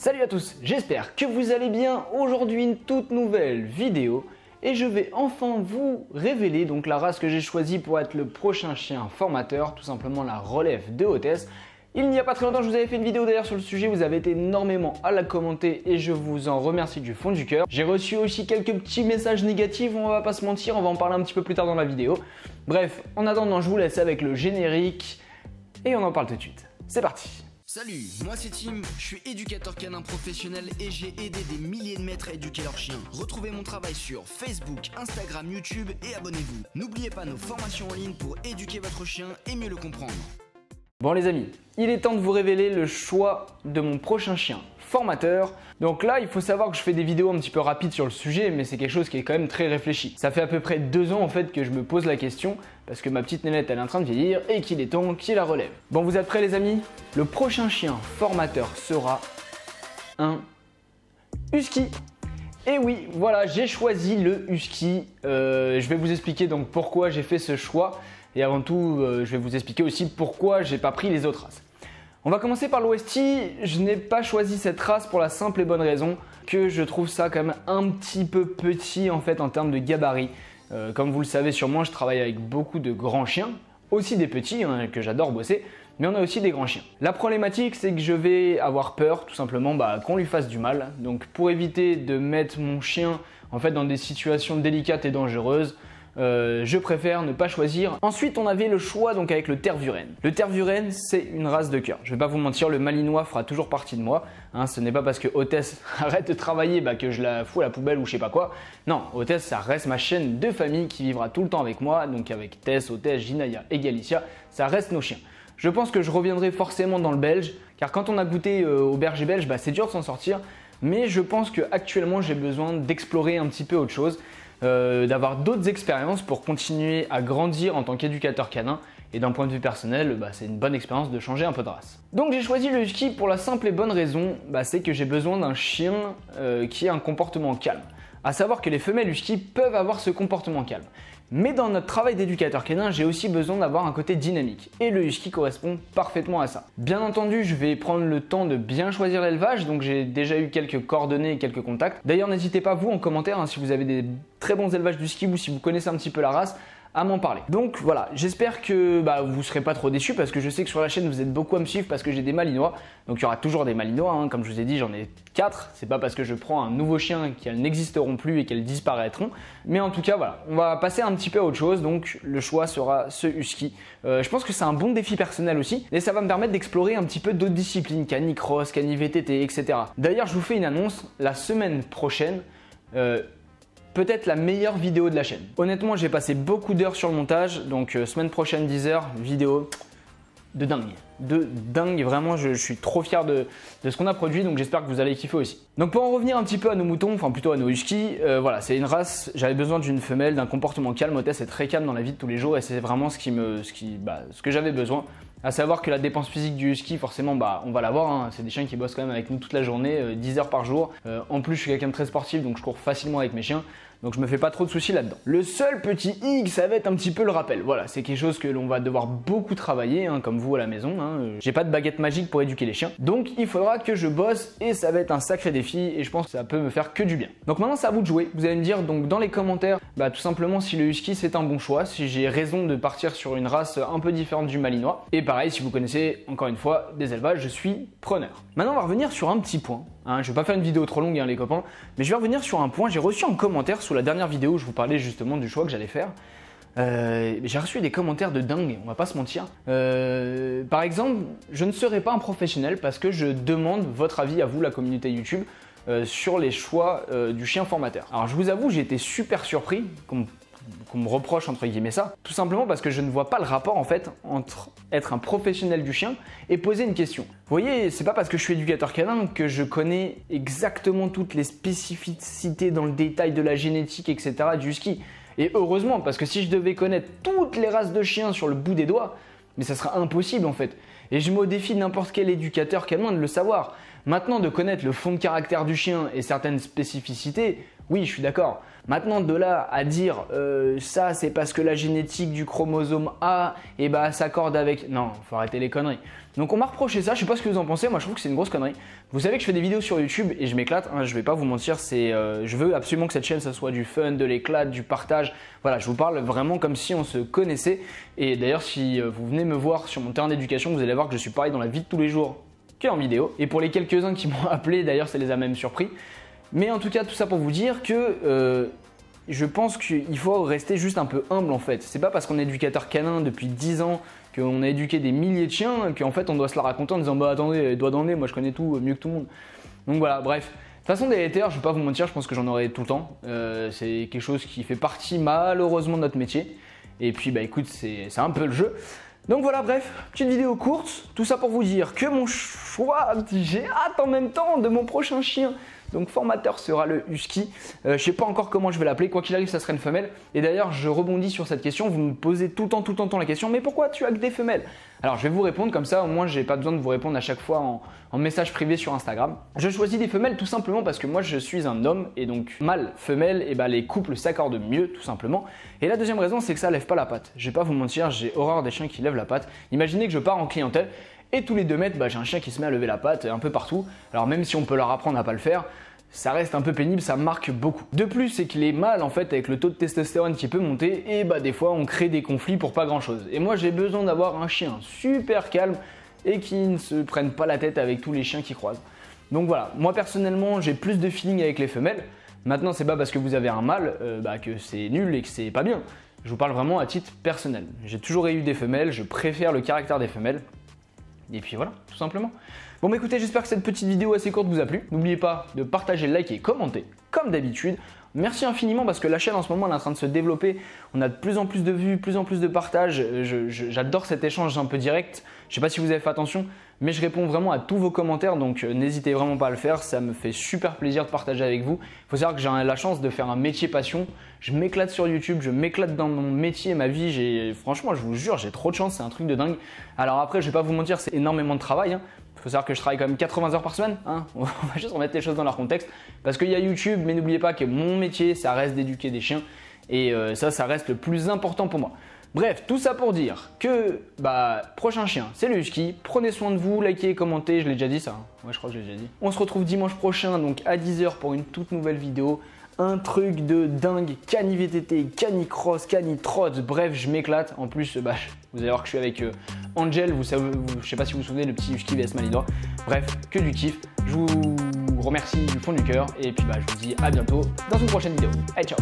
Salut à tous, j'espère que vous allez bien. Aujourd'hui une toute nouvelle vidéo et je vais enfin vous révéler donc la race que j'ai choisie pour être le prochain chien formateur, tout simplement la relève de Hôtesse. Il n'y a pas très longtemps, je vous avais fait une vidéo d'ailleurs sur le sujet, vous avez été énormément à la commenter et je vous en remercie du fond du cœur. J'ai reçu aussi quelques petits messages négatifs, on va pas se mentir, on va en parler un petit peu plus tard dans la vidéo. Bref, en attendant, je vous laisse avec le générique et on en parle tout de suite. C'est parti! Salut, moi c'est Tim, je suis éducateur canin professionnel et j'ai aidé des milliers de maîtres à éduquer leurs chiens. Retrouvez mon travail sur Facebook, Instagram, YouTube et abonnez-vous. N'oubliez pas nos formations en ligne pour éduquer votre chien et mieux le comprendre. Bon les amis, il est temps de vous révéler le choix de mon prochain chien formateur. Donc là, il faut savoir que je fais des vidéos un petit peu rapides sur le sujet, mais c'est quelque chose qui est quand même très réfléchi. Ça fait à peu près 2 ans en fait que je me pose la question, parce que ma petite nénette elle est en train de vieillir et qu'il est temps qu'il la relève. Bon, vous êtes prêts les amis? Le prochain chien formateur sera un husky. Et oui, voilà, j'ai choisi le husky. Je vais vous expliquer donc pourquoi j'ai fait ce choix. Et avant tout, je vais vous expliquer aussi pourquoi j'ai pas pris les autres races. On va commencer par l'OST. Je n'ai pas choisi cette race pour la simple et bonne raison que je trouve ça quand même un petit peu petit en fait en termes de gabarit. Comme vous le savez sûrement, je travaille avec beaucoup de grands chiens, aussi des petits que j'adore bosser, mais on a aussi des grands chiens. La problématique, c'est que je vais avoir peur tout simplement qu'on lui fasse du mal. Donc pour éviter de mettre mon chien en fait dans des situations délicates et dangereuses, je préfère ne pas choisir. Ensuite, on avait le choix donc avec le Tervuren. Le Tervuren, c'est une race de cœur. Je vais pas vous mentir, le Malinois fera toujours partie de moi. Ce n'est pas parce que Hôtesse arrête de travailler que je la fous à la poubelle ou je sais pas quoi. Non, Hôtesse, ça reste ma chienne de famille qui vivra tout le temps avec moi. Donc avec Tess, Hôtesse, Ginaya et Galicia, ça reste nos chiens. Je pense que je reviendrai forcément dans le belge, car quand on a goûté au berger belge, c'est dur de s'en sortir. Mais je pense qu'actuellement, j'ai besoin d'explorer un petit peu autre chose. D'avoir d'autres expériences pour continuer à grandir en tant qu'éducateur canin et d'un point de vue personnel, c'est une bonne expérience de changer un peu de race. Donc j'ai choisi le husky pour la simple et bonne raison, c'est que j'ai besoin d'un chien qui ait un comportement calme. À savoir que les femelles husky peuvent avoir ce comportement calme. Mais dans notre travail d'éducateur canin, j'ai aussi besoin d'avoir un côté dynamique. Et le husky correspond parfaitement à ça. Bien entendu, je vais prendre le temps de bien choisir l'élevage, donc j'ai déjà eu quelques coordonnées et quelques contacts. D'ailleurs, n'hésitez pas vous en commentaire si vous avez des très bons élevages d'husky ou si vous connaissez un petit peu la race, à m'en parler. Donc voilà, j'espère que vous ne serez pas trop déçus parce que je sais que sur la chaîne vous êtes beaucoup à me suivre parce que j'ai des Malinois. Donc il y aura toujours des Malinois, comme je vous ai dit, j'en ai 4. C'est pas parce que je prends un nouveau chien qu'elles n'existeront plus et qu'elles disparaîtront. Mais en tout cas voilà, on va passer un petit peu à autre chose. Donc le choix sera ce husky. Je pense que c'est un bon défi personnel aussi et ça va me permettre d'explorer un petit peu d'autres disciplines, canicross, cani-VTT, etc. D'ailleurs je vous fais une annonce, la semaine prochaine, peut-être la meilleure vidéo de la chaîne. Honnêtement, j'ai passé beaucoup d'heures sur le montage, donc semaine prochaine 10h, vidéo de dingue. De dingue, vraiment, je suis trop fier de ce qu'on a produit, donc j'espère que vous allez kiffer aussi. Donc pour en revenir un petit peu à nos moutons, enfin plutôt à nos huskies, voilà, c'est une race, j'avais besoin d'une femelle, d'un comportement calme. Hôtesse est très calme dans la vie de tous les jours et c'est vraiment ce que j'avais besoin. À savoir que la dépense physique du husky, forcément, on va l'avoir. C'est des chiens qui bossent quand même avec nous toute la journée, 10 heures par jour. En plus, je suis quelqu'un de très sportif, donc je cours facilement avec mes chiens. Donc je me fais pas trop de soucis là-dedans. Le seul petit hic, ça va être un petit peu le rappel. Voilà, c'est quelque chose que l'on va devoir beaucoup travailler, comme vous à la maison. J'ai pas de baguette magique pour éduquer les chiens. Donc il faudra que je bosse et ça va être un sacré défi et je pense que ça peut me faire que du bien. Donc maintenant, c'est à vous de jouer. Vous allez me dire donc dans les commentaires, tout simplement si le husky c'est un bon choix, si j'ai raison de partir sur une race un peu différente du Malinois. Et pareil, si vous connaissez encore une fois des élevages, je suis preneur. Maintenant, on va revenir sur un petit point. Je vais pas faire une vidéo trop longue les copains, mais je vais revenir sur un point. J'ai reçu un commentaire sous la dernière vidéo où je vous parlais justement du choix que j'allais faire. J'ai reçu des commentaires de dingue, on va pas se mentir. Par exemple, je ne serai pas un professionnel parce que je demande votre avis à vous, la communauté YouTube, sur les choix du chien formateur. Alors je vous avoue, j'ai été super surpris qu'on me reproche entre guillemets ça, tout simplement parce que je ne vois pas le rapport en fait entre être un professionnel du chien et poser une question. Vous voyez, c'est pas parce que je suis éducateur canin que je connais exactement toutes les spécificités dans le détail de la génétique, etc. du husky. Et heureusement, parce que si je devais connaître toutes les races de chiens sur le bout des doigts, mais ça serait impossible en fait. Et je mets au défi n'importe quel éducateur canin de le savoir. Maintenant, de connaître le fond de caractère du chien et certaines spécificités, oui, je suis d'accord. Maintenant, de là à dire ça, c'est parce que la génétique du chromosome A, s'accorde avec. Non, faut arrêter les conneries. Donc, on m'a reproché ça. Je sais pas ce que vous en pensez. Moi, je trouve que c'est une grosse connerie. Vous savez que je fais des vidéos sur YouTube et je m'éclate. Hein, je vais pas vous mentir. Je veux absolument que cette chaîne, ça soit du fun, de l'éclat, du partage. Voilà, je vous parle vraiment comme si on se connaissait. Et d'ailleurs, si vous venez me voir sur mon terrain d'éducation, vous allez voir que je suis pareil dans la vie de tous les jours qu'en vidéo. Et pour les quelques-uns qui m'ont appelé, d'ailleurs, ça les a même surpris. Mais en tout cas, tout ça pour vous dire que je pense qu'il faut rester juste un peu humble en fait. C'est pas parce qu'on est éducateur canin depuis 10 ans, qu'on a éduqué des milliers de chiens, qu'en fait on doit se la raconter en disant bah attendez, doigt dans le nez, moi je connais tout mieux que tout le monde. Donc voilà, bref. De toute façon, des haters, je vais pas vous mentir, je pense que j'en aurai tout le temps. C'est quelque chose qui fait partie malheureusement de notre métier. Et puis bah écoute, c'est un peu le jeu. Donc voilà, bref, petite vidéo courte, tout ça pour vous dire que mon choix, j'ai hâte en même temps de mon prochain chien. Donc formateur sera le husky. Je sais pas encore comment je vais l'appeler, quoi qu'il arrive ça sera une femelle. Et d'ailleurs je rebondis sur cette question, vous me posez tout le temps la question, mais pourquoi tu as que des femelles? Alors je vais vous répondre comme ça, au moins j'ai pas besoin de vous répondre à chaque fois en message privé sur Instagram. Je choisis des femelles tout simplement parce que moi je suis un homme et donc mâle, femelle, et les couples s'accordent mieux tout simplement. Et la deuxième raison c'est que ça lève pas la patte. Je vais pas vous mentir, j'ai horreur des chiens qui lèvent la patte. Imaginez que je pars en clientèle et tous les 2 mètres, j'ai un chien qui se met à lever la patte un peu partout. Alors même si on peut leur apprendre à pas le faire, ça reste un peu pénible, ça marque beaucoup. De plus, c'est que les mâles, en fait, avec le taux de testostérone qui peut monter, et des fois, on crée des conflits pour pas grand chose. Et moi, j'ai besoin d'avoir un chien super calme et qui ne se prenne pas la tête avec tous les chiens qui croisent. Donc voilà, moi personnellement, j'ai plus de feeling avec les femelles. Maintenant, c'est pas parce que vous avez un mâle que c'est nul et que c'est pas bien. Je vous parle vraiment à titre personnel. J'ai toujours eu des femelles, je préfère le caractère des femelles. Et puis voilà, tout simplement. Bon écoutez, j'espère que cette petite vidéo assez courte vous a plu. N'oubliez pas de partager, liker et commenter, comme d'habitude. Merci infiniment parce que la chaîne en ce moment elle est en train de se développer. On a de plus en plus de vues, de plus en plus de partages. J'adore cet échange un peu direct. Je ne sais pas si vous avez fait attention, mais je réponds vraiment à tous vos commentaires. Donc n'hésitez vraiment pas à le faire. Ça me fait super plaisir de partager avec vous. Il faut savoir que j'ai la chance de faire un métier passion. Je m'éclate sur YouTube, je m'éclate dans mon métier, ma vie. Franchement, je vous jure, j'ai trop de chance. C'est un truc de dingue. Alors après, je ne vais pas vous mentir, c'est énormément de travail. Il faut savoir que je travaille quand même 80 heures par semaine. On va juste remettre les choses dans leur contexte. Parce qu'il y a YouTube, mais n'oubliez pas que mon métier, ça reste d'éduquer des chiens. Et ça reste le plus important pour moi. Bref, tout ça pour dire que prochain chien, c'est le husky. Prenez soin de vous, likez, commentez. Je l'ai déjà dit ça. Ouais, je crois que je l'ai déjà dit. On se retrouve dimanche prochain, donc à 10 h pour une toute nouvelle vidéo. Un truc de dingue, cani VTT, cani cross, cani trot, bref, je m'éclate. En plus, vous allez voir que je suis avec Angel, je sais pas si vous vous souvenez, le petit husky vs Malinois. Bref, que du kiff. Je vous remercie du fond du cœur et puis je vous dis à bientôt dans une prochaine vidéo. Allez, ciao!